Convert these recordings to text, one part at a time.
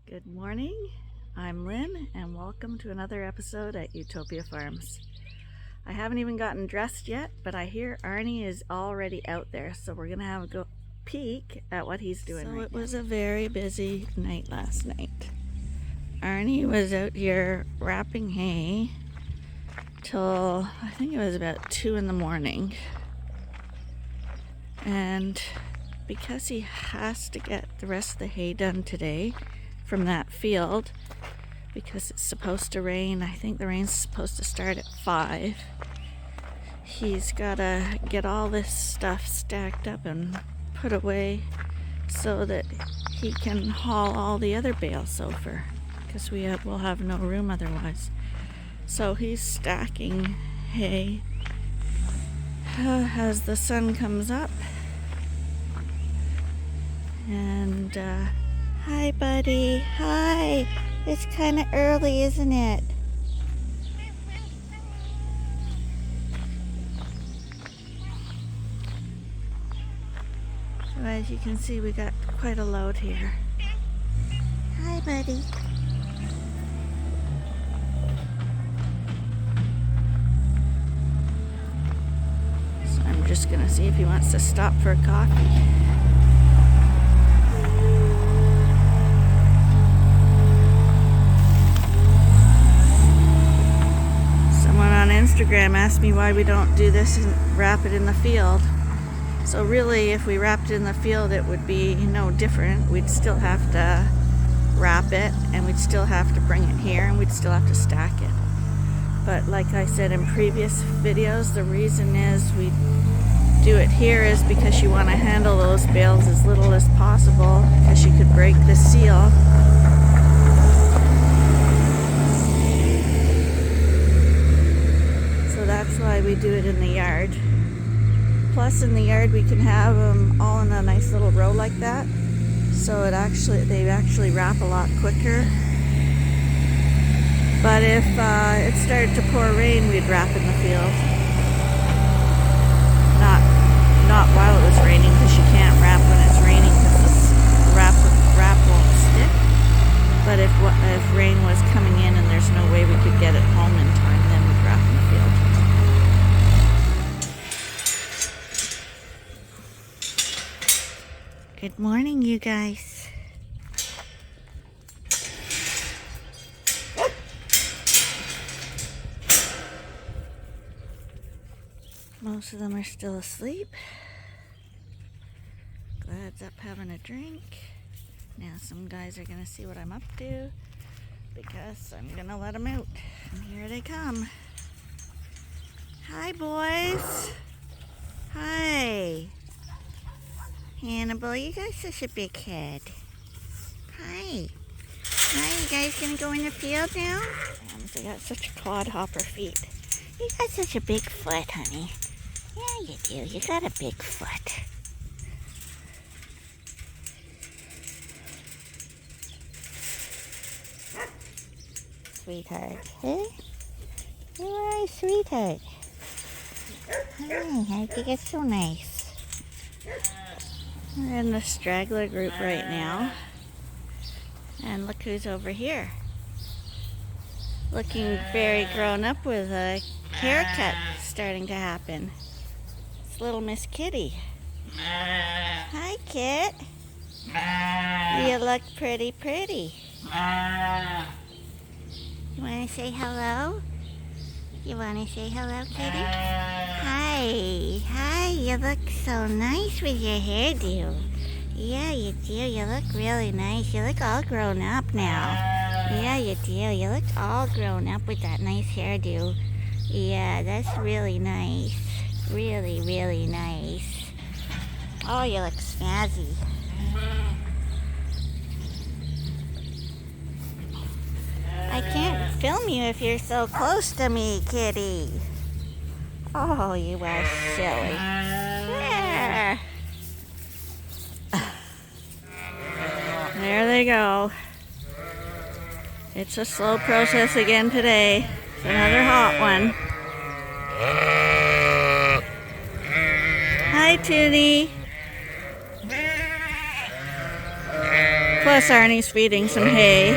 Good morning, I'm Lynn and welcome to another episode at Ewetopia Farms. I haven't even gotten dressed yet, but I hear Arnie is already out there, so we're going to have a go peek at what he's doing right now. It was a very busy night last night. Arnie was out here wrapping hay till I think it was about 2 in the morning. And because he has to get the rest of the hay done today from that field, because it's supposed to rain, I think the rain's supposed to start at 5. He's gotta get all this stuff stacked up and put away so that he can haul all the other bales over, because we'll have no room otherwise. So he's stacking hay as the sun comes up. And hi buddy, hi. It's kind of early, isn't it? So as you can see, we got quite a load here. Hi buddy. So I'm just gonna see if he wants to stop for a coffee. Instagram asked me why we don't do this and wrap it in the field. So really, if we wrapped it in the field, it would be no different. We'd still have to wrap it, and we'd still have to bring it here, and we'd still have to stack it. But like I said in previous videos, the reason is we do it here is because you want to handle those bales as little as possible, because you could break the seal. That's why we do it in the yard. Plus in the yard we can have them all in a nice little row like that. So they actually wrap a lot quicker. But if it started to pour rain, we'd wrap in the field. Not while it was raining, because you can't wrap when it's raining because the wrap won't stick. But if rain was coming in and there's no way we could get it home in time, then we'd wrap in the field. Good morning, you guys. Most of them are still asleep. Glad's up having a drink. Now some guys are going to see what I'm up to, because I'm going to let them out. And here they come. Hi, boys. Hi. Hannibal, you guys such a big head. Hi. Hi, you guys gonna go in the field now? They got such clodhopper feet. You got such a big foot, honey. Yeah, you do. You got a big foot. Sweetheart, huh? You are a sweetheart. Hi, how'd you get so nice? We're in the straggler group right now, and look who's over here, looking very grown up with a haircut starting to happen. It's little Miss Kitty. Hi, Kit. You look pretty. You want to say hello? You want to say hello, Kitty? Hi, you look so nice with your hairdo. Yeah, you do. You look really nice. You look all grown up now. Yeah, you do. You look all grown up with that nice hairdo. Yeah, that's really nice. Really, really nice. Oh, you look snazzy. I can't film you if you're so close to me, Kitty. Oh, you are silly. There. There they go. It's a slow process again today. It's another hot one. Hi, Tootie. Plus Arnie's feeding some hay.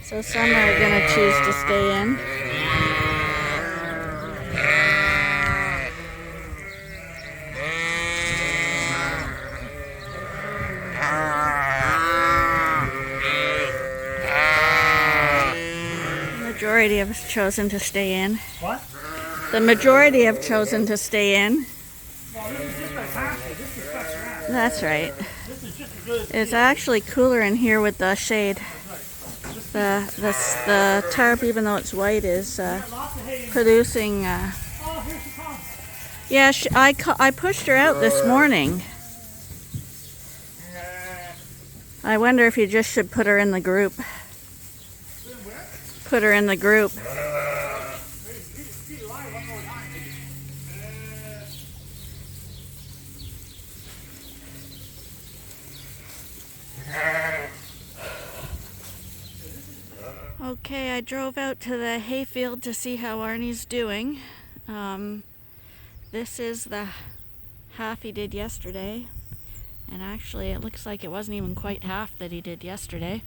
So some are going to choose to stay in. The majority have chosen to stay in. What? The majority have chosen to stay in. Well, this is just by pasture. This is fresh grass. That's right. This is just a good. It's actually cooler in here with the shade. The tarp, even though it's white, is producing. Oh, here she comes. Yeah, I pushed her out this morning. I wonder if you just should put her in the group. Put her in the group. Okay, I drove out to the hayfield to see how Arnie's doing. This is the half he did yesterday. And actually it looks like it wasn't even quite half that he did yesterday.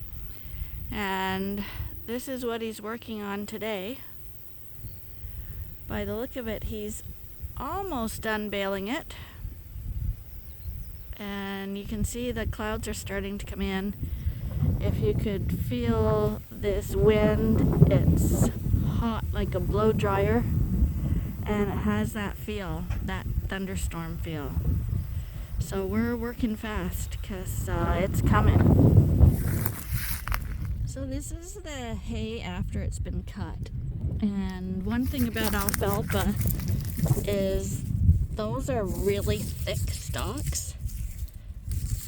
And this is what he's working on today. By the look of it, he's almost done baling it. And you can see the clouds are starting to come in. If you could feel this wind, it's hot like a blow dryer. And it has that feel, that thunderstorm feel. So we're working fast because it's coming. So this is the hay after it's been cut. And one thing about alfalfa is those are really thick stalks.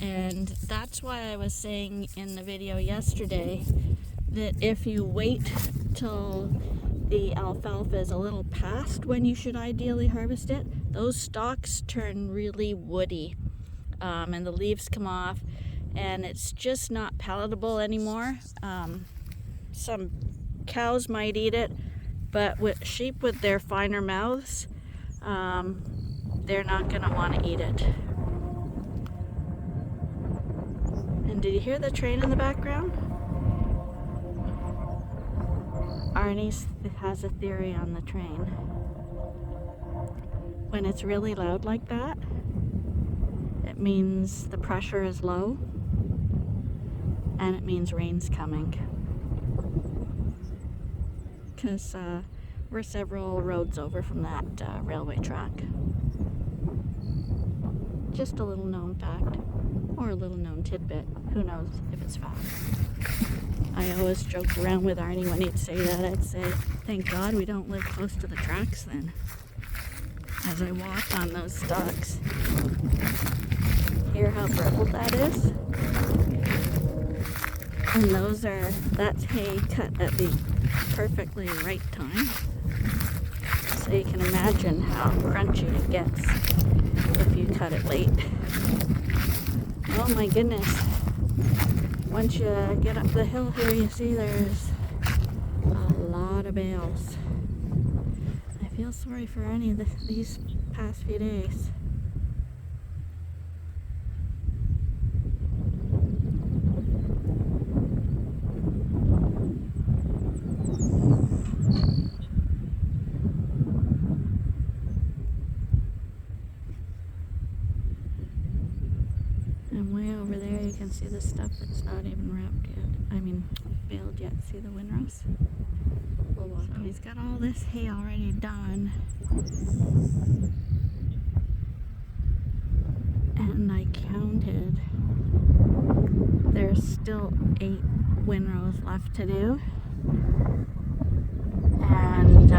And that's why I was saying in the video yesterday that if you wait till the alfalfa is a little past when you should ideally harvest it, those stalks turn really woody. And the leaves come off and it's just not palatable anymore. Some cows might eat it, but with sheep with their finer mouths, they're not going to want to eat it. And did you hear the train in the background? Arnie has a theory on the train. When it's really loud like that, it means the pressure is low, and it means rain's coming. Because we're several roads over from that railway track. Just a little known fact, or a little known tidbit. Who knows if it's fact. I always joked around with Arnie when he'd say that. I'd say, thank God we don't live close to the tracks then. As I walk on those stalks. Hear how brittle that is? And that's hay cut at the perfectly right time. So you can imagine how crunchy it gets if you cut it late. Oh my goodness. Once you get up the hill here, you see there's a lot of bales. I feel sorry for any of these past few days. And way over there you can see the stuff that's not even wrapped yet. I mean, baled yet. See the windrows? We'll walk. So he's got all this hay already done. And I counted. There's still 8 windrows left to do. And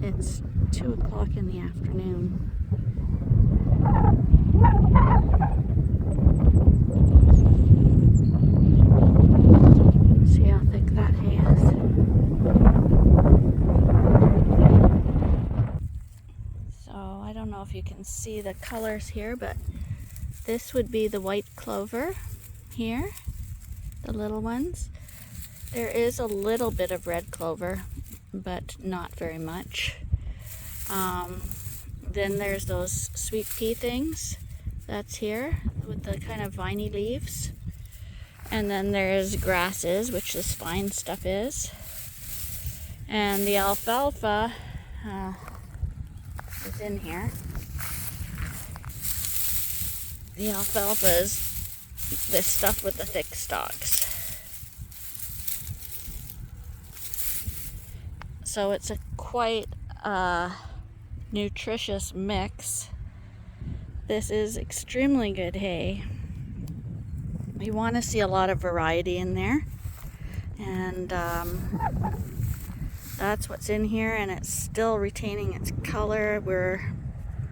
it's 2 o'clock in the afternoon. See how thick that hay is. So I don't know if you can see the colors here, but this would be the white clover here, the little ones. There is a little bit of red clover, but not very much. then there's those sweet pea things. That's here with the kind of viney leaves. And then there's grasses, which this fine stuff is. And the alfalfa is in here. The alfalfa is this stuff with the thick stalks. So it's a quite nutritious mix. This is extremely good hay. We want to see a lot of variety in there, and that's what's in here, and it's still retaining its color.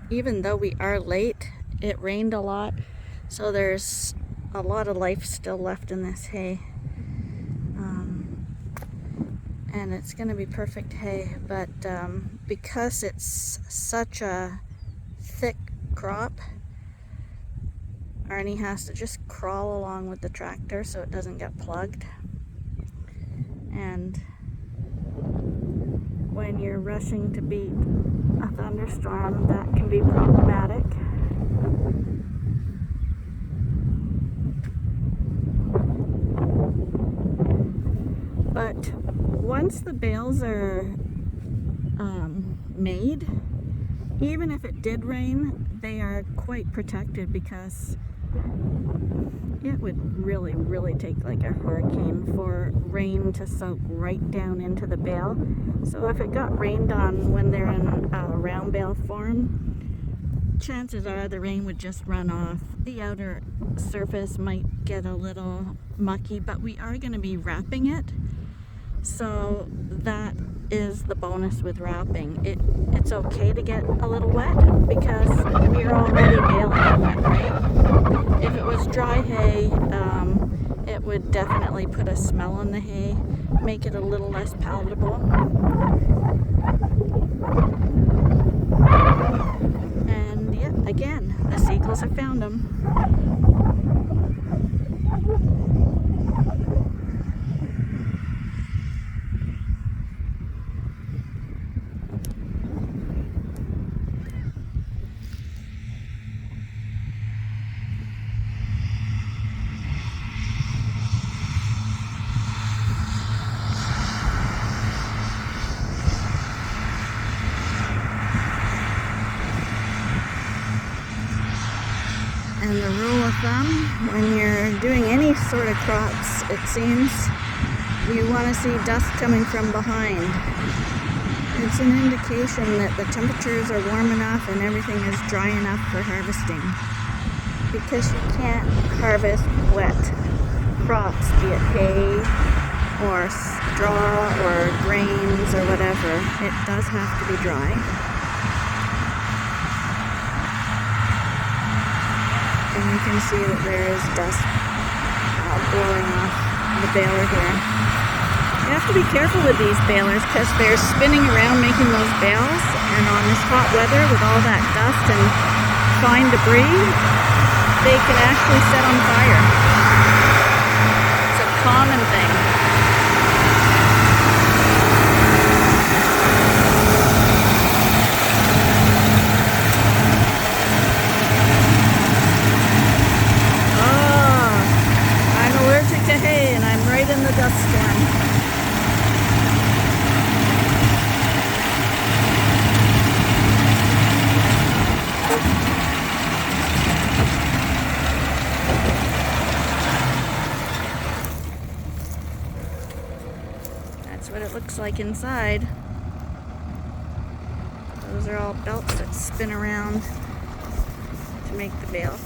Even though we are late, it rained a lot, so there's a lot of life still left in this hay. And it's going to be perfect hay, but because it's such a thick crop, Arnie has to just crawl along with the tractor so it doesn't get plugged. And when you're rushing to beat a thunderstorm, that can be problematic. But once the bales are made, even if it did rain, they are quite protected, because it would really take like a hurricane for rain to soak right down into the bale. So if it got rained on when they're in round bale form, chances are the rain would just run off. The outer surface might get a little mucky, but we are going to be wrapping it. So that is the bonus with wrapping. It's okay to get a little wet because we're already baling it wet, right? If it was dry hay, it would definitely put a smell on the hay, make it a little less palatable. And yeah, again, the seagulls have found them. And the rule of thumb, when you're doing any sort of crops, it seems, you want to see dust coming from behind. It's an indication that the temperatures are warm enough and everything is dry enough for harvesting. Because you can't harvest wet crops, be it hay or straw or grains or whatever. It does have to be dry. And you can see that there is dust blowing off the baler here. You have to be careful with these balers because they're spinning around making those bales, and on this hot weather with all that dust and fine debris, they can actually set on fire. It's a common thing. Hay, and I'm right in the dust storm. That's what it looks like inside. Those are all belts that spin around to make the bale.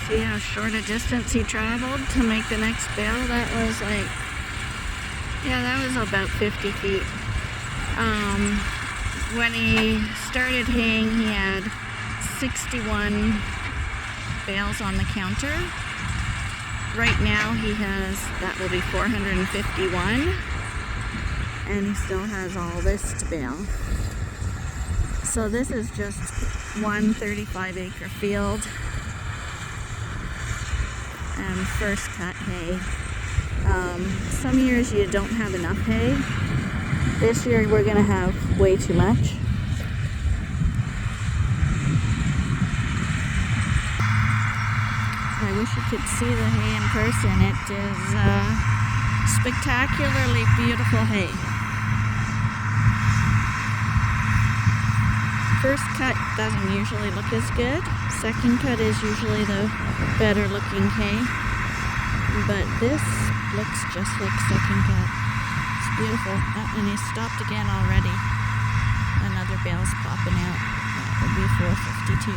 See how short a distance he traveled to make the next bale? That was like Yeah, that was about 50 feet. When he started haying, he had 61 bales on the counter. Right now he has, that will be 451, and he still has all this to bale. So this is just one 35-acre field and first cut hay. Some years you don't have enough hay. This year we're gonna have way too much. I wish you could see the hay in person. It is spectacularly beautiful hay. First cut doesn't usually look as good. Second cut is usually the better looking hay. But this looks just like second cut. It's beautiful. And he stopped again already. Another bale's popping out. That would be 452.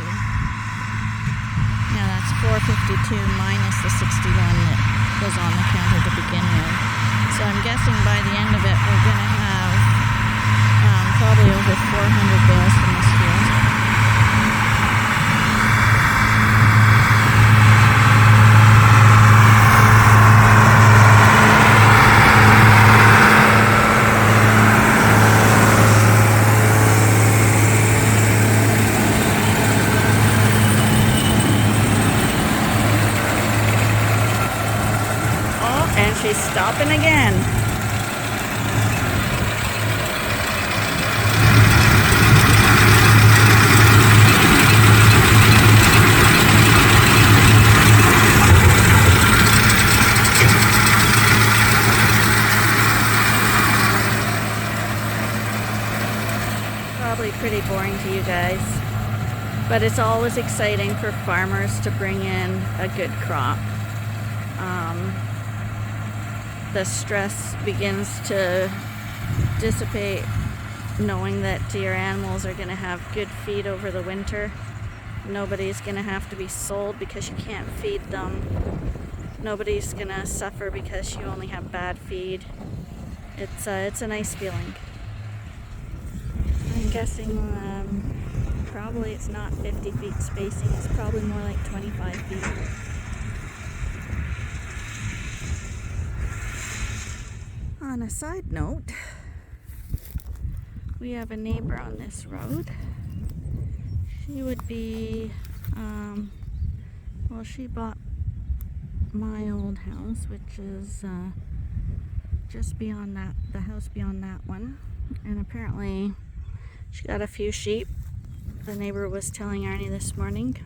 Yeah, that's 452 minus the 61 that was on the counter to begin with. So I'm guessing by the end of it we're going to have probably over 400 bales from this field. And she's stopping again. Probably pretty boring to you guys, but it's always exciting for farmers to bring in a good crop. The stress begins to dissipate knowing that your animals are going to have good feed over the winter. Nobody's going to have to be sold because you can't feed them. Nobody's going to suffer because you only have bad feed. It's a nice feeling. I'm guessing probably it's not 50 feet spacing. It's probably more like 25 feet. On a side note, we have a neighbor on this road. She would be, well, she bought my old house, which is just beyond that, the house beyond that one. And apparently she got a few sheep. The neighbor was telling Arnie this morning.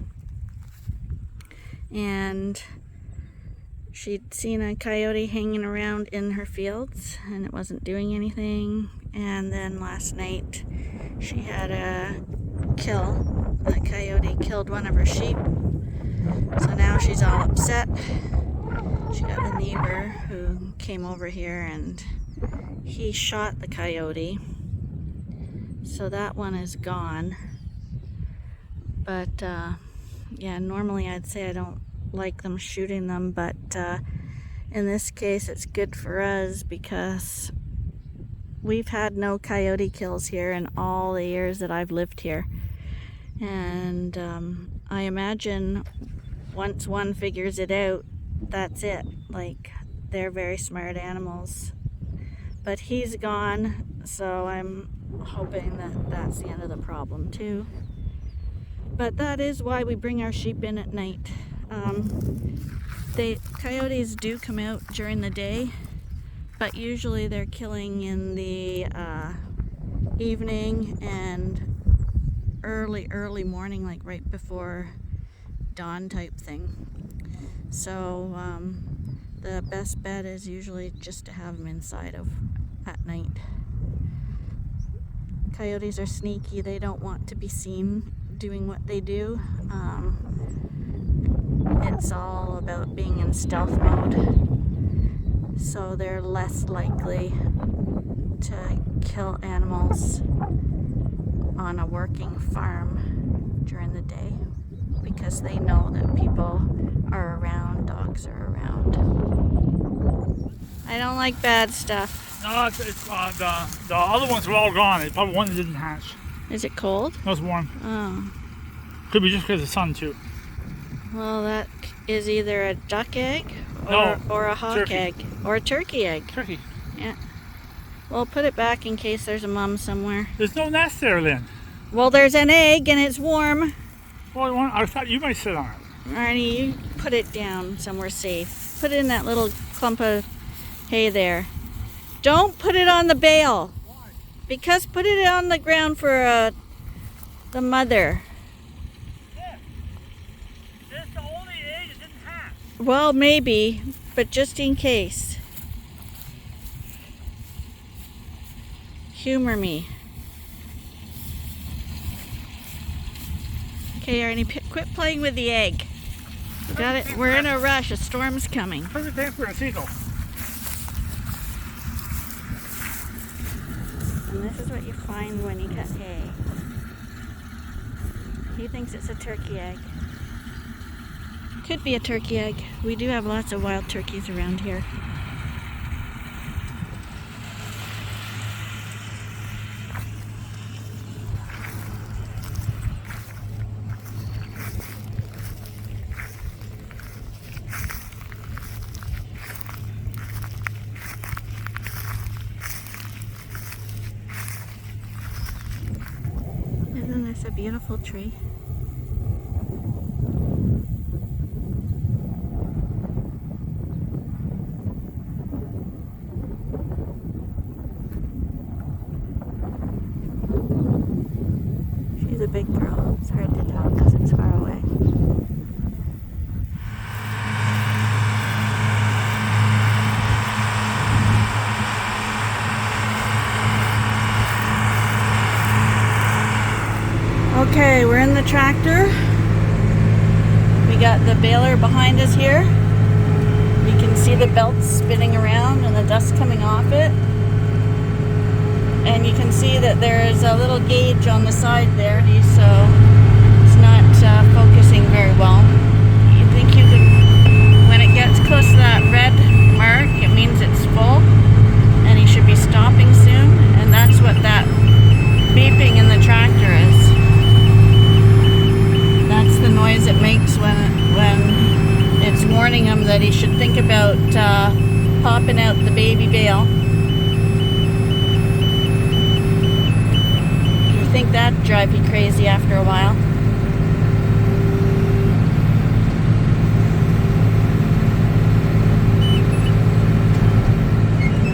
And she'd seen a coyote hanging around in her fields and it wasn't doing anything. And then last night she had a kill. The coyote killed one of her sheep. So now she's all upset. She got the neighbor who came over here and he shot the coyote. So that one is gone. But yeah, normally I'd say I don't like them shooting them, but in this case it's good for us because we've had no coyote kills here in all the years that I've lived here. And I imagine once one figures it out, that's it. Like, they're very smart animals. But he's gone, so I'm hoping that that's the end of the problem too. But that is why we bring our sheep in at night. Coyotes do come out during the day, but usually they're killing in the evening and early morning, like right before dawn type thing. So the best bet is usually just to have them inside at night. Coyotes are sneaky. They don't want to be seen doing what they do. It's all about being in stealth mode. So they're less likely to kill animals on a working farm during the day because they know that people are around, dogs are around. I don't like bad stuff. No, the other ones were all gone. It's probably one that didn't hatch. Is it cold? That was warm. Oh. Could be just because of the sun too. Well, that is either a duck egg or a hawk turkey. egg or a turkey egg. Turkey. Yeah. Well, put it back in case there's a mum somewhere. There's no nest there, Lynn. Well, there's an egg and it's warm. Well, I thought you might sit on it. Arnie, you put it down somewhere safe. Put it in that little clump of hay there. Don't put it on the bale. Why? Because put it on the ground for the mother. Yeah. That's the only egg that didn't hatch. Well, maybe, but just in case. Humor me. Okay, Arnie, quit playing with the egg. We got it. We're in a rush. A storm's coming. Perfect day for a seagull. And this is what you find when you cut hay. He thinks it's a turkey egg. Could be a turkey egg. We do have lots of wild turkeys around here. Isn't this a beautiful tree? She's a big girl. It's hard to tell because it's far away. Okay, we're in the tractor. We got the baler behind us here. You can see the belts spinning around and the dust coming off it. And you can see that there's a little gauge on the side there, so it's not focusing very well. You think you can, when it gets close to that red mark, it means it's full and he should be stopping soon. And that's what that beeping in the tractor is. That's the noise it makes when it's warning him that he should think about popping out the baby bale. You think that'd drive you crazy after a while.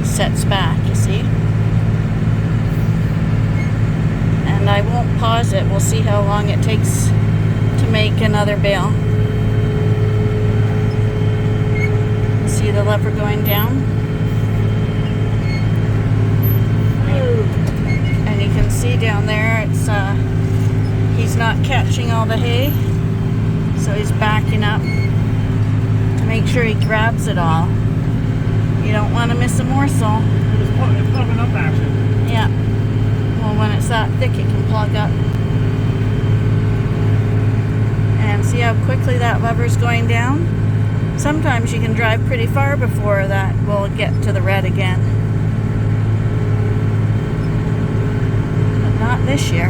Sets back, you see? And I won't pause it. We'll see how long it takes to make another bale. See the lever going down? And you can see down there it's he's not catching all the hay, so he's backing up to make sure he grabs it all. You don't want to miss a morsel. It's plugging up actually. Yeah. Well, when it's that thick it can plug up. And see how quickly that lever's going down? Sometimes you can drive pretty far before that will get to the red again. But not this year.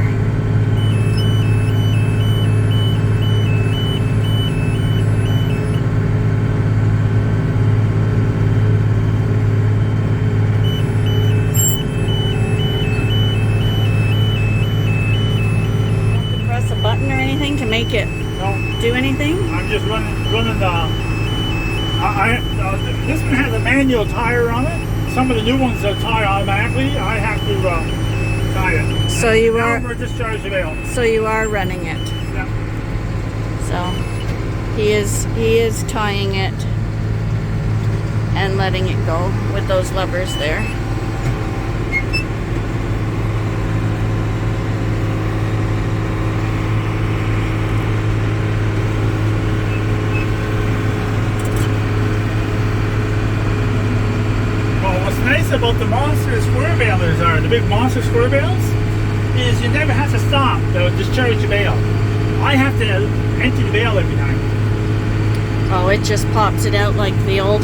You have to press a button or anything to make it do anything? I'm just running the. This one has a manual tire on it. Some of the new ones are tie automatically. I have to tie it. So you now are. We're discharge the bale. So you are running it. Yeah. So he is tying it and letting it go with those levers there. About the monster square balers are the big monster square bales is you never have to stop to discharge the bale. I have to empty the bale every time. Oh, it just pops it out like the old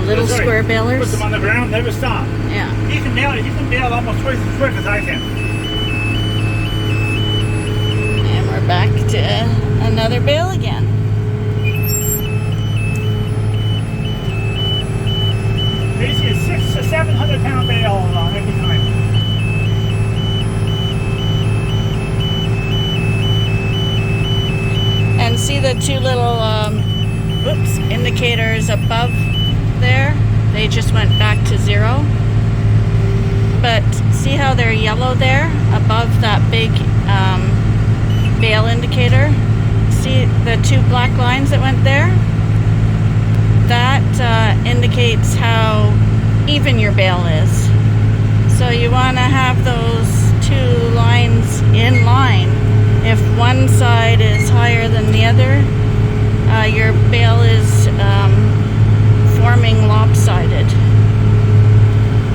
Little That's right. square Put balers. them on the ground, never stop. Yeah. He can bale almost twice as quick as I can. And we're back to another bale again. Basically a 600 to 700 pound bale every time. And see the two little indicators above there? They just went back to 0. But see how they're yellow there above that big bale indicator? See the 2 black lines that went there? That indicates how even your bale is. So you want to have those 2 lines in line. If one side is higher than the other, your bale is forming lopsided.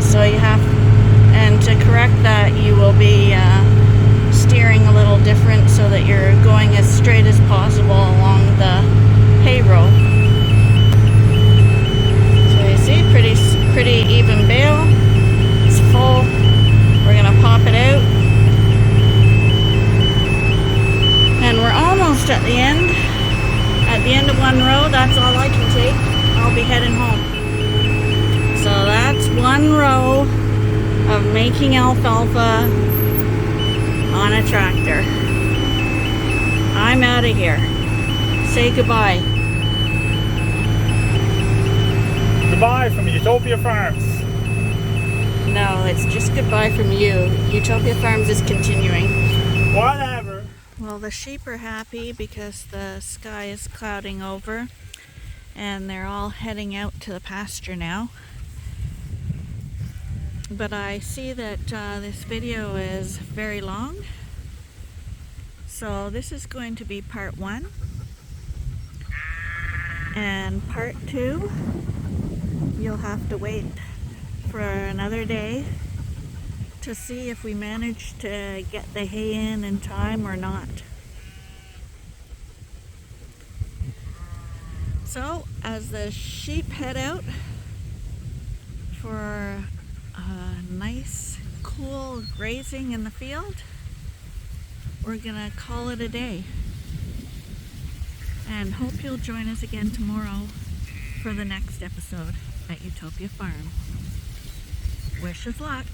So you have, and to correct that, you will be steering a little different so that you're going as straight as possible along the hay row. So you see, pretty even bale. It's full. We're gonna pop it out. And we're almost at the end. At the end of one row, that's all I can take. I'll be heading home. So that's one row of making alfalfa on a tractor. I'm out of here. Say goodbye. Goodbye from Ewetopia Farms. No, it's just goodbye from you. Ewetopia Farms is continuing. Whatever. Well, the sheep are happy because the sky is clouding over and they're all heading out to the pasture now. But I see that this video is very long, so this is going to be part 1. And part 2, you'll have to wait for another day to see if we manage to get the hay in time or not. So as the sheep head out for a nice cool grazing in the field, we're gonna call it a day. And hope you'll join us again tomorrow for the next episode at Ewetopia Farm. Wish us luck.